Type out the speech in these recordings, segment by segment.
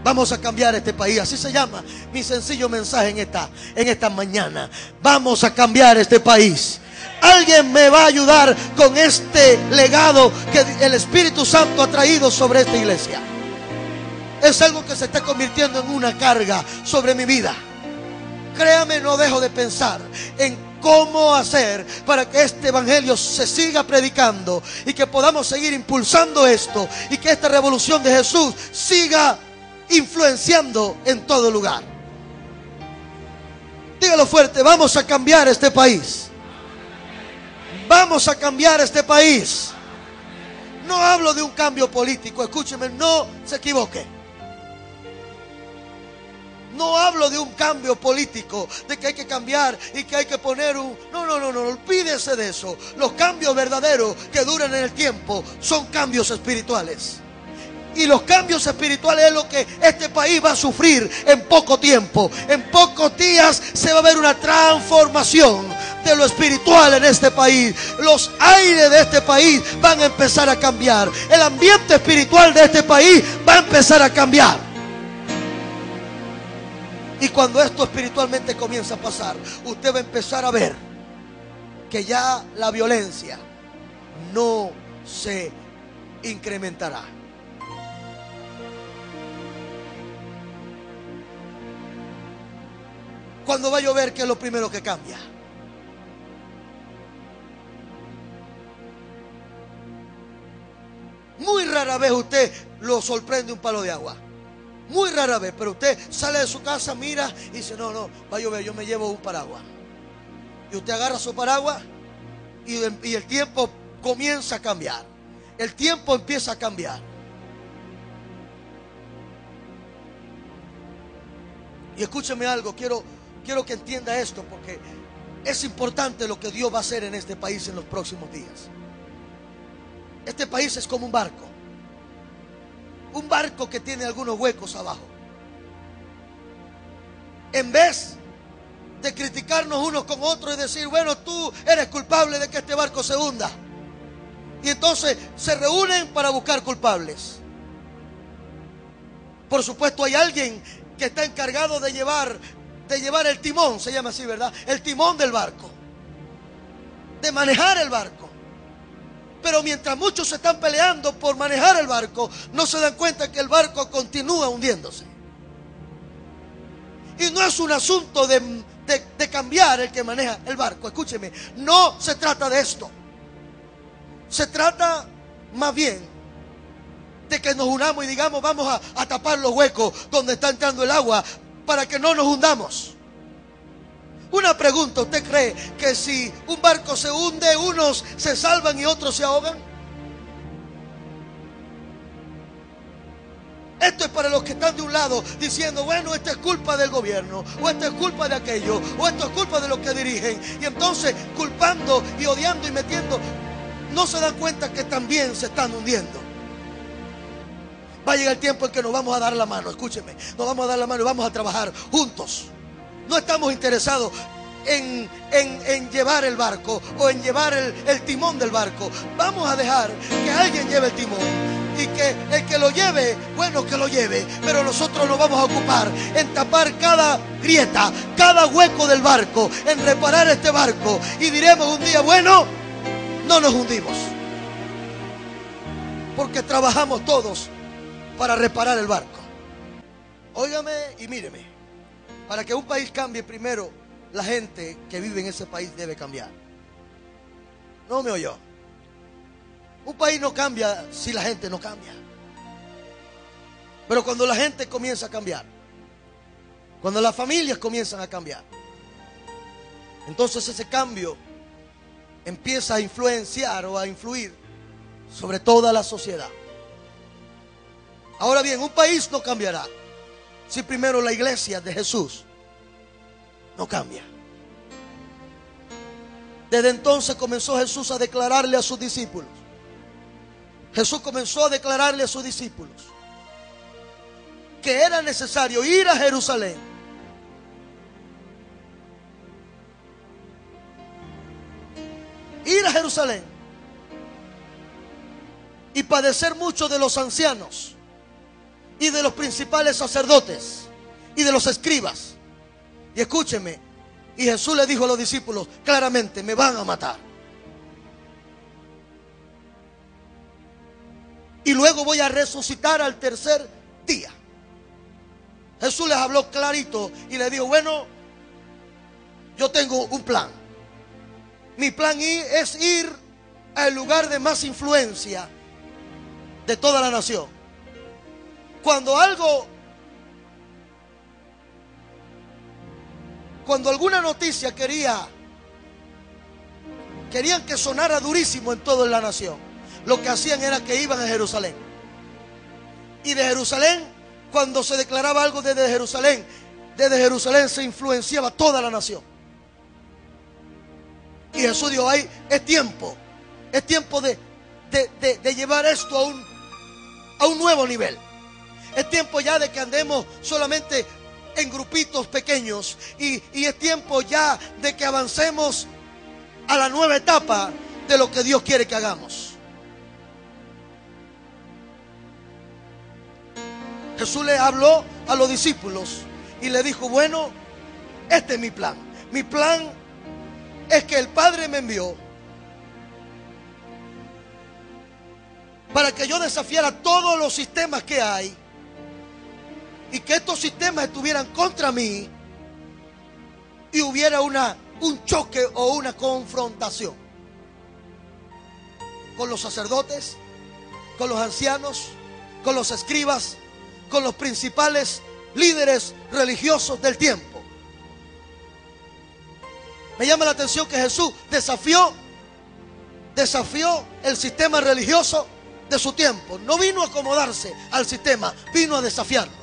Vamos a cambiar este país. Así se llama mi sencillo mensaje en esta mañana. Vamos a cambiar este país. Alguien me va a ayudar con este legado que el Espíritu Santo ha traído sobre esta iglesia. Es algo que se está convirtiendo en una carga sobre mi vida. Créame, no dejo de pensar en cómo hacer para que este evangelio se siga predicando y que podamos seguir impulsando esto y que esta revolución de Jesús siga influenciando en todo lugar. Dígalo fuerte: vamos a cambiar este país. Vamos a cambiar este país. No hablo de un cambio político, escúcheme, no se equivoque. No hablo de un cambio político, de que hay que cambiar y que hay que poner un... No, olvídese de eso. Los cambios verdaderos que duran en el tiempo son cambios espirituales. Y los cambios espirituales es lo que este país va a sufrir en poco tiempo. En pocos días se va a ver una transformación de lo espiritual en este país. Los aires de este país van a empezar a cambiar. El ambiente espiritual de este país va a empezar a cambiar. Y cuando esto espiritualmente comienza a pasar, usted va a empezar a ver que ya la violencia no se incrementará. Cuando va a llover, ¿qué es lo primero que cambia? Muy rara vez usted lo sorprende un palo de agua. Muy rara vez, pero usted sale de su casa, mira y dice: no, va a llover, yo me llevo un paraguas. Y usted agarra su paraguas y el tiempo comienza a cambiar. El tiempo empieza a cambiar. Y escúcheme algo, quiero que entienda esto, porque es importante lo que Dios va a hacer en este país en los próximos días. Este país es como un barco. Un barco que tiene algunos huecos abajo. En vez de criticarnos unos con otros y decir: bueno, tú eres culpable de que este barco se hunda, y entonces se reúnen para buscar culpables. Por supuesto, hay alguien que está encargado de llevar el timón, se llama así, ¿verdad? El timón del barco, de manejar el barco. Pero mientras muchos se están peleando por manejar el barco, no se dan cuenta que el barco continúa hundiéndose. Y no es un asunto de cambiar el que maneja el barco. Escúcheme, no se trata de esto. Se trata más bien de que nos unamos y digamos: vamos a tapar los huecos donde está entrando el agua para que no nos hundamos. Una pregunta: ¿usted cree que si un barco se hunde, unos se salvan y otros se ahogan? Esto es para los que están de un lado diciendo: bueno, esto es culpa del gobierno, o esto es culpa de aquello, o esto es culpa de los que dirigen. Y entonces culpando y odiando y metiendo, no se dan cuenta que también se están hundiendo. Va a llegar el tiempo en que nos vamos a dar la mano, escúcheme, nos vamos a dar la mano y vamos a trabajar juntos. No estamos interesados en llevar el barco o en llevar el timón del barco. Vamos a dejar que alguien lleve el timón, y que el que lo lleve, bueno, que lo lleve, pero nosotros nos vamos a ocupar en tapar cada grieta, cada hueco del barco, en reparar este barco, y diremos un día: bueno, no nos hundimos, porque trabajamos todos para reparar el barco. Óigame y míreme. Para que un país cambie, primero la gente que vive en ese país debe cambiar. ¿No me oyó? Un país no cambia si la gente no cambia. Pero cuando la gente comienza a cambiar, cuando las familias comienzan a cambiar, entonces ese cambio empieza a influenciar o a influir sobre toda la sociedad. Ahora bien, un país no cambiará si primero la iglesia de Jesús no cambia. Desde entonces comenzó Jesús a declararle a sus discípulos. Jesús comenzó a declararle a sus discípulos que era necesario ir a Jerusalén. Ir a Jerusalén y padecer mucho de los ancianos y de de los principales sacerdotes y de los escribas. Y escúcheme, y Jesús le dijo a los discípulos claramente: me van a matar. Y luego voy a resucitar al tercer día. Jesús les habló clarito y les dijo: bueno, yo tengo un plan. Mi plan es ir al lugar de más influencia de toda la nación. Cuando alguna noticia querían que sonara durísimo en toda la nación, lo que hacían era que iban a Jerusalén. Y de Jerusalén, cuando se declaraba algo desde Jerusalén se influenciaba toda la nación. Y Jesús dijo: ahí es tiempo de llevar esto a un nuevo nivel. Es tiempo ya de que andemos solamente en grupitos pequeños, y es tiempo ya de que avancemos a la nueva etapa de lo que Dios quiere que hagamos. Jesús le habló a los discípulos y le dijo: bueno, este es mi plan. Mi plan es que el Padre me envió para que yo desafiara todos los sistemas que hay, y que estos sistemas estuvieran contra mí y hubiera un choque o una confrontación con los sacerdotes, con los ancianos, con los escribas, con los principales líderes religiosos del tiempo. Me llama la atención que Jesús desafió el sistema religioso de su tiempo. No vino a acomodarse al sistema, vino a desafiarlo.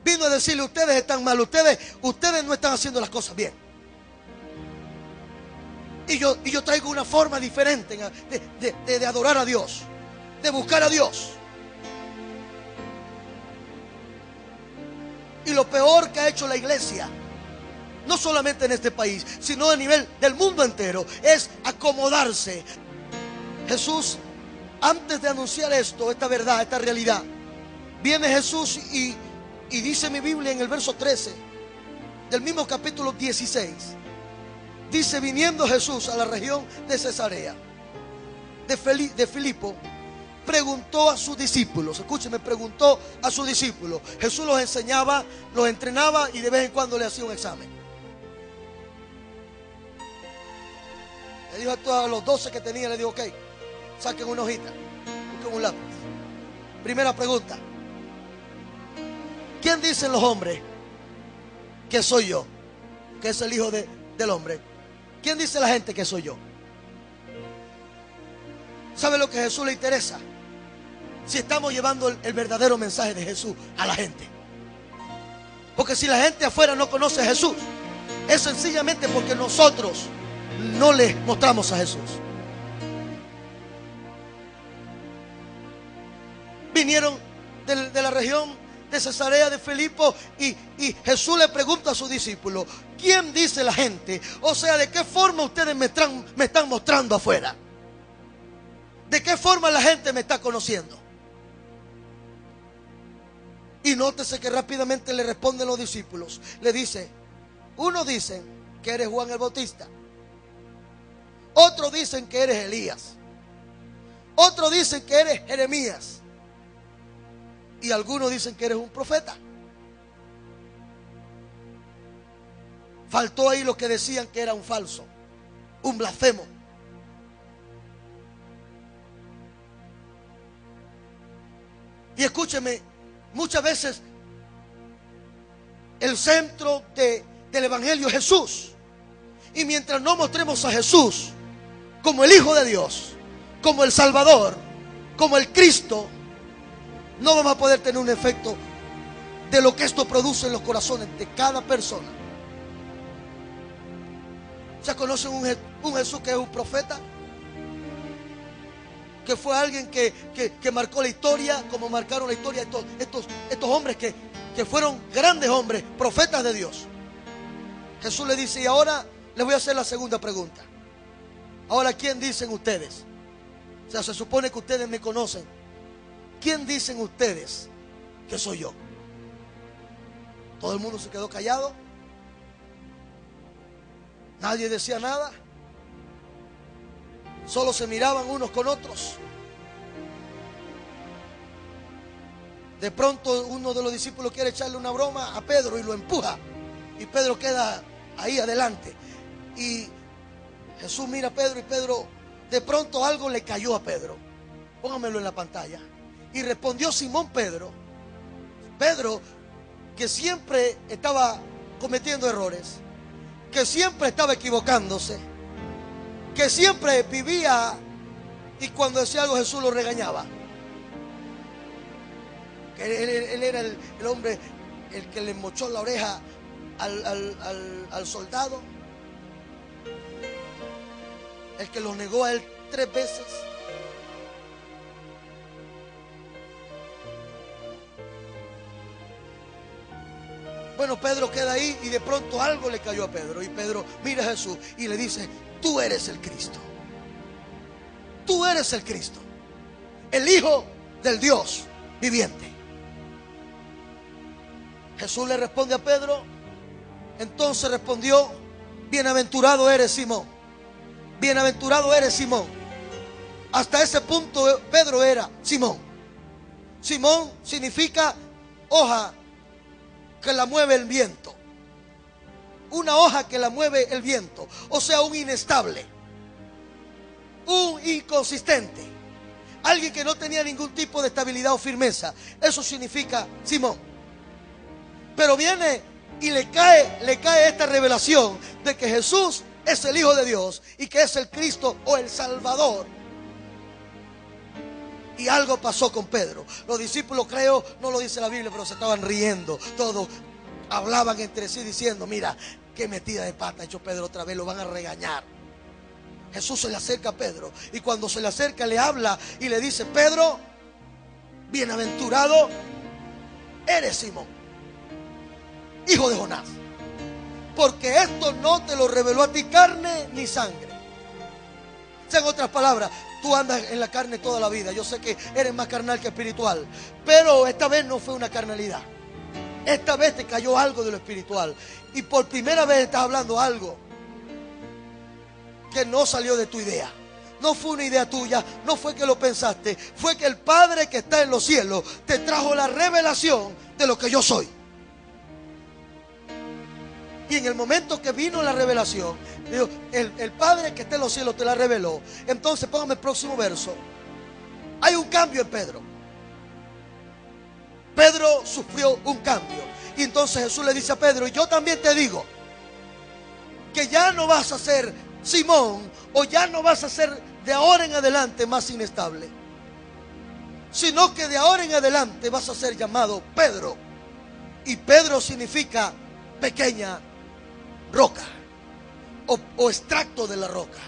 Vino a decirle: ustedes están mal, ustedes no están haciendo las cosas bien. Y yo traigo una forma diferente de adorar a Dios, de buscar a Dios. Y lo peor que ha hecho la iglesia, no solamente en este país, sino a nivel del mundo entero, es acomodarse. Jesús, antes de anunciar esta verdad, esta realidad, viene Jesús y dice mi Biblia en el verso 13 del mismo capítulo 16, dice: viniendo Jesús a la región de Cesarea de Filipo, preguntó a sus discípulos. Escúcheme, preguntó a sus discípulos. Jesús los enseñaba, los entrenaba y de vez en cuando le hacía un examen. Le dijo a todos los 12 que tenía, le dijo: ok, saquen una hojita, busquen un lápiz. Primera pregunta: ¿quién dicen los hombres que soy yo? Que es el Hijo del Hombre. ¿Quién dice la gente que soy yo? ¿Sabe lo que a Jesús le interesa? Si estamos llevando el verdadero mensaje de Jesús a la gente. Porque si la gente afuera no conoce a Jesús, es sencillamente porque nosotros no les mostramos a Jesús. Vinieron de la región de Cesarea de Filipo y Jesús le pregunta a sus discípulos: ¿quién dice la gente? O sea, ¿de qué forma ustedes me están mostrando afuera? ¿De qué forma la gente me está conociendo? Y nótese que rápidamente le responden los discípulos. Le dice: unos dicen que eres Juan el Bautista, otros dicen que eres Elías, otros dicen que eres Jeremías, y algunos dicen que eres un profeta. Faltó ahí los que decían que era un falso, un blasfemo. Y escúcheme, muchas veces el centro del evangelio es Jesús. Y mientras no mostremos a Jesús como el Hijo de Dios, como el Salvador, como el Cristo, no vamos a poder tener un efecto de lo que esto produce en los corazones de cada persona. ¿Ya conocen un Jesús que es un profeta? Que fue alguien que marcó la historia, como marcaron la historia estos hombres que fueron grandes hombres, profetas de Dios. Jesús le dice: y ahora les voy a hacer la segunda pregunta. Ahora, ¿quién dicen ustedes? O sea, se supone que ustedes me conocen ¿quién dicen ustedes que soy yo? Todo el mundo se quedó callado. Nadie decía nada. Solo se miraban unos con otros. De pronto uno de los discípulos quiere echarle una broma a Pedro y lo empuja. Y Pedro queda ahí adelante. Y Jesús mira a Pedro y Pedro, de pronto algo le cayó a Pedro. Póngamelo en la pantalla. Y respondió Simón Pedro. Pedro, que siempre estaba cometiendo errores, que siempre estaba equivocándose, que siempre vivía y cuando decía algo Jesús lo regañaba. Él era el hombre, el que le mochó la oreja al soldado, el que lo negó a él 3 veces. Bueno, Pedro queda ahí y de pronto algo le cayó a Pedro. Y Pedro mira a Jesús y le dice: tú eres el Cristo. Tú eres el Cristo, el Hijo del Dios viviente. Jesús le responde a Pedro. Entonces respondió: bienaventurado eres Simón. Bienaventurado eres Simón. Hasta ese punto Pedro era Simón. Simón significa hoja que la mueve el viento. Una hoja que la mueve el viento. O sea, un inestable, un inconsistente, alguien que no tenía ningún tipo de estabilidad o firmeza. Eso significa Simón. Pero viene y le cae esta revelación de que Jesús es el Hijo de Dios y que es el Cristo o el Salvador. Y algo pasó con Pedro. Los discípulos, creo, no lo dice la Biblia, pero se estaban riendo. Todos hablaban entre sí diciendo: mira, qué metida de pata ha hecho Pedro otra vez, lo van a regañar. Jesús se le acerca a Pedro y cuando se le acerca le habla y le dice: Pedro, bienaventurado eres Simón, hijo de Jonás, porque esto no te lo reveló a ti carne ni sangre. O sea, en otras palabras, tú andas en la carne toda la vida. Yo sé que eres más carnal que espiritual, pero esta vez no fue una carnalidad. Esta vez te cayó algo de lo espiritual y por primera vez estás hablando algo que no salió de tu idea. No fue una idea tuya, no fue que lo pensaste, fue que el Padre que está en los cielos te trajo la revelación de lo que yo soy. Y en el momento que vino la revelación, digo, el Padre que está en los cielos te la reveló. Entonces póngame el próximo verso. Hay un cambio en Pedro. Pedro sufrió un cambio. Y entonces Jesús le dice a Pedro: y yo también te digo que ya no vas a ser Simón, o ya no vas a ser de ahora en adelante más inestable, sino que de ahora en adelante vas a ser llamado Pedro. Y Pedro significa pequeña roca o extracto de la roca.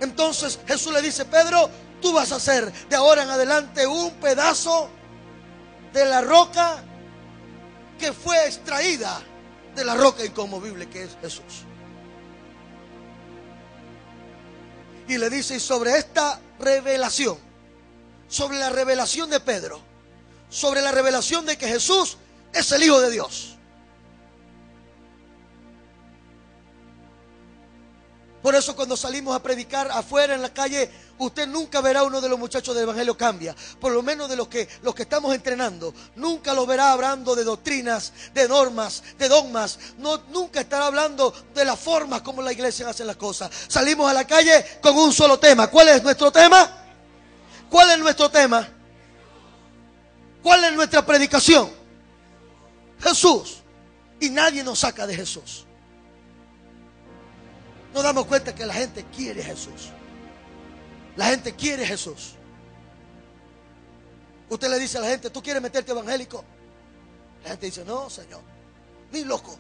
Entonces Jesús le dice: Pedro, tú vas a ser de ahora en adelante un pedazo de la roca que fue extraída de la roca inconmovible que es Jesús. Y le dice: y sobre esta revelación, sobre la revelación de Pedro, sobre la revelación de que Jesús es el Hijo de Dios. Por eso cuando salimos a predicar afuera en la calle, usted nunca verá a uno de los muchachos del Evangelio Cambia, por lo menos de los que estamos entrenando. Nunca lo verá hablando de doctrinas, de normas, de dogmas. No, nunca estará hablando de las formas como la iglesia hace las cosas. Salimos a la calle con un solo tema. ¿Cuál es nuestro tema? ¿Cuál es nuestro tema? ¿Cuál es nuestra predicación? Jesús. Y nadie nos saca de Jesús. Nos damos cuenta que la gente quiere a Jesús. La gente quiere a Jesús. Usted le dice a la gente: ¿tú quieres meterte evangélico? La gente dice: no, Señor, ni loco.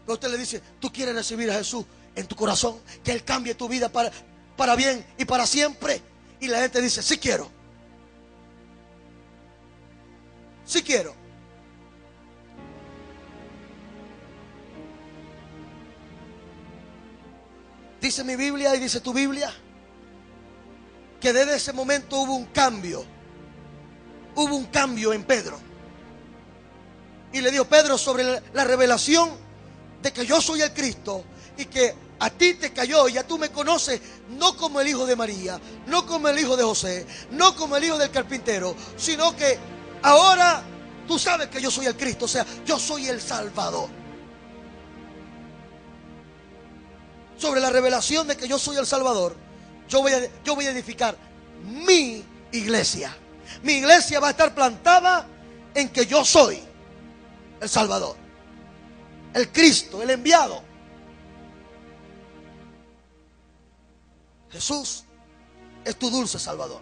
Pero usted le dice: ¿tú quieres recibir a Jesús en tu corazón? Que Él cambie tu vida para bien y para siempre. Y la gente dice: sí quiero. Sí quiero. Dice mi Biblia y dice tu Biblia que desde ese momento hubo un cambio. Hubo un cambio en Pedro. Y le dijo: Pedro, sobre la revelación de que yo soy el Cristo y que a ti te cayó, y ya tú me conoces no como el hijo de María, no como el hijo de José, no como el hijo del carpintero, sino que ahora tú sabes que yo soy el Cristo, o sea, yo soy el Salvador. Sobre la revelación de que yo soy el Salvador, yo voy a edificar mi iglesia. Mi iglesia va a estar plantada en que yo soy el Salvador, el Cristo, el enviado. Jesús es tu dulce Salvador.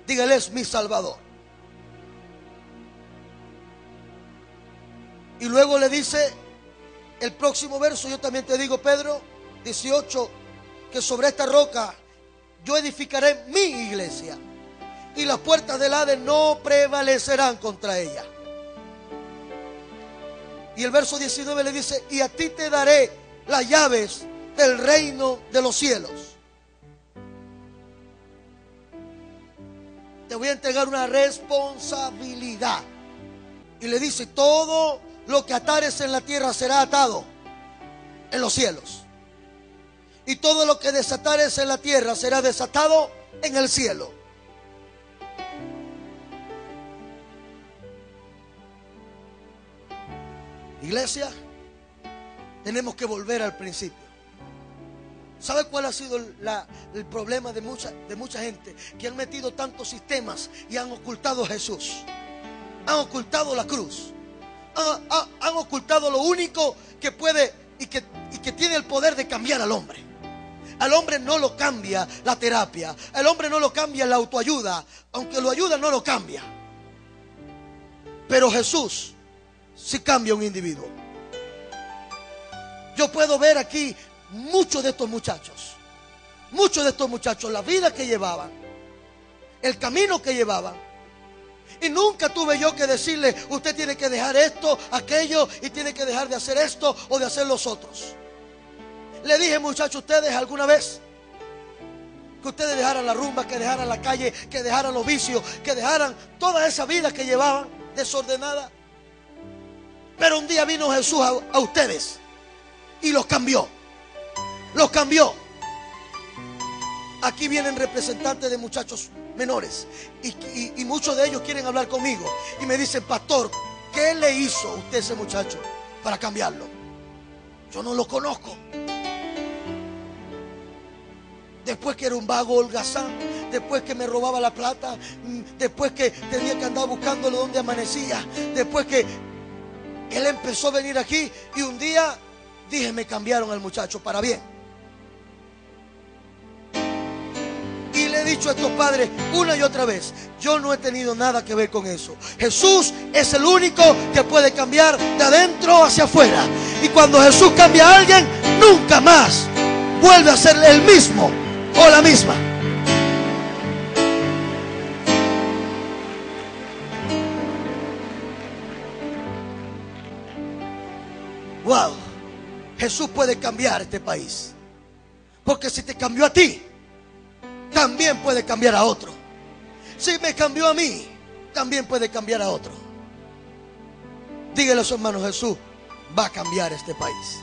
Dígale: es mi Salvador. Y luego le dice el próximo verso: yo también te digo, Pedro 18, que sobre esta roca yo edificaré mi iglesia, y las puertas del Hades no prevalecerán contra ella. Y el verso 19 le dice: y a ti te daré las llaves del reino de los cielos. Te voy a entregar una responsabilidad. Y le dice: todo lo que atares en la tierra será atado en los cielos, y todo lo que desatares en la tierra será desatado en el cielo. Iglesia, tenemos que volver al principio. ¿Sabe cuál ha sido el problema de mucha gente? Que han metido tantos sistemas y han ocultado a Jesús. Han ocultado la cruz. Han ocultado lo único que puede y que tiene el poder de cambiar al hombre. Al hombre no lo cambia la terapia. Al hombre no lo cambia la autoayuda. Aunque lo ayuda, no lo cambia. Pero Jesús sí cambia a un individuo. Yo puedo ver aquí muchos de estos muchachos, la vida que llevaban, el camino que llevaban. Y nunca tuve yo que decirle: usted tiene que dejar esto, aquello, y tiene que dejar de hacer esto o de hacer los otros. Le dije: muchachos, ustedes alguna vez que ustedes dejaran la rumba, que dejaran la calle, que dejaran los vicios, que dejaran toda esa vida que llevaban desordenada. Pero un día vino Jesús a ustedes y los cambió. Los cambió. Aquí vienen representantes de muchachos menores y muchos de ellos quieren hablar conmigo y me dicen: pastor, ¿qué le hizo usted a ese muchacho para cambiarlo? Yo no lo conozco. Después que era un vago holgazán, después que me robaba la plata, después que tenía que andar buscándolo donde amanecía, después que él empezó a venir aquí y un día dije: me cambiaron al muchacho para bien. Y le he dicho a estos padres una y otra vez: yo no he tenido nada que ver con eso. Jesús es el único que puede cambiar de adentro hacia afuera. Y cuando Jesús cambia a alguien, nunca más vuelve a ser el mismo o la misma. Wow, Jesús puede cambiar este país. Porque si te cambió a ti, también puede cambiar a otro. Si me cambió a mí, también puede cambiar a otro. Dígale a su hermano: Jesús va a cambiar este país.